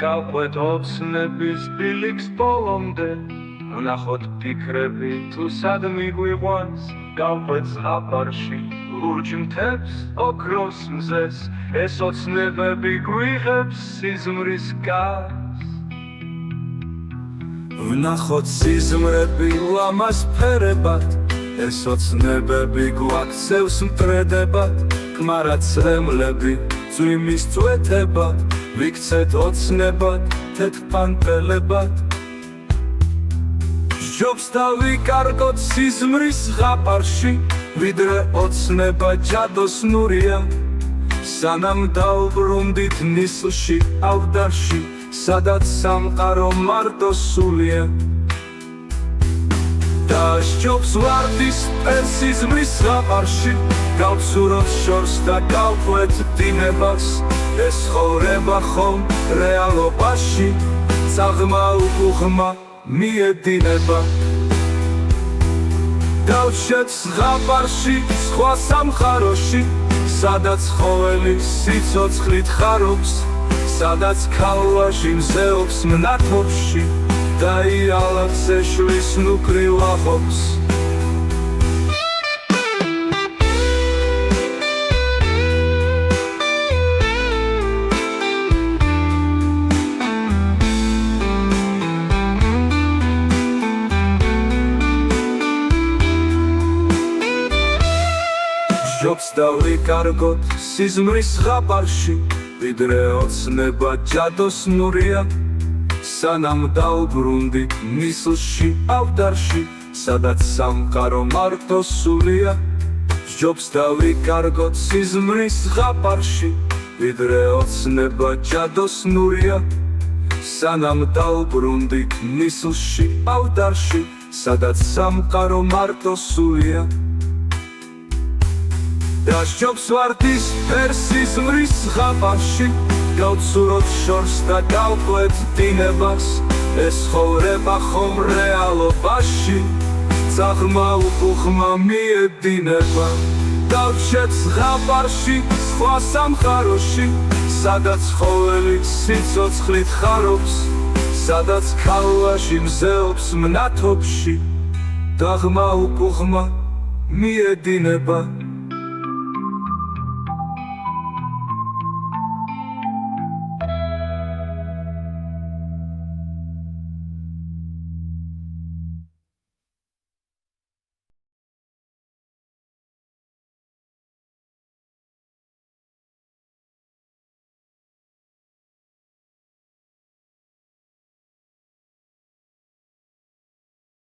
გავყვეთ ოცნების ბილიქს ბოლომდე, ვნახოთ ფიქრები თუ სად მიგვიყვანს, გავყვეთ ზღაპარში ლურჯ მთებს ოქროს მზეს, ეს ოცნებები გვიღებს სიზმრის გარს. ვნახოთ სიზმრები ლამას ფერებად, ეს ოცნებები გვაქცევს მტრედებად, კმარა წრემლები წვიმის წვეთებად, ვიქცეთ ოცნებად თეთრ-ფანფელებად. სჯობს დავიკარგოთ სიზმრის ზღაპარში, ვიდრე ოცნება ჯადოსნურია, სანამ დავბრუნდით ნისლში ავდარში, სადაც სამყარო მარტო სულია. და სჯობს ვარდის სიზმრის ზღაპარში, გავცუროთ შორს და გავყვეთ დინებას, ეს ცხოვრება ხომ რეალობაში წაღმა უკუღმა მიედინება. დავშეთ ზღაპარში სხვა სამყაროში, სადაც ყოველი სიცოცხლით ხარობს, სადაც ქალვაში მზეობს მნათობში და იალაც ეშვის ნუკრილ აღობს. სჯობს დავიკარგოთ სიზმრის ზღაპარში, ვიდრე ოცნება ჯადოსნურია, სანამ დავბრუნდით ნისლში ავდარში, სადაც სამყარო მარტო სულია. სჯობს დავიკარგოთ სიზმრის ზღაპარში, ვიდრე ოცნება ჯადოსნურია, სანამ დავბრუნდით ნისლში ავდარში, სადაც სამყარო მარტო სულია. და სჯობს ვარდის სიზმრის ზღაპარში, გავცუროთ შორს და გავყვეთ დინებას, ეს ცხოვრება ხომ რეალობაში წაღმა უკუღმა მიედინება. დავშეთ ზღაპარში სხვა სამყაროში, სადაც ყოველი სიცოცხლით ხარობს, სადაც ქალვაში მზეობს მნათობში, წაღმა უკუღმა მიედინება.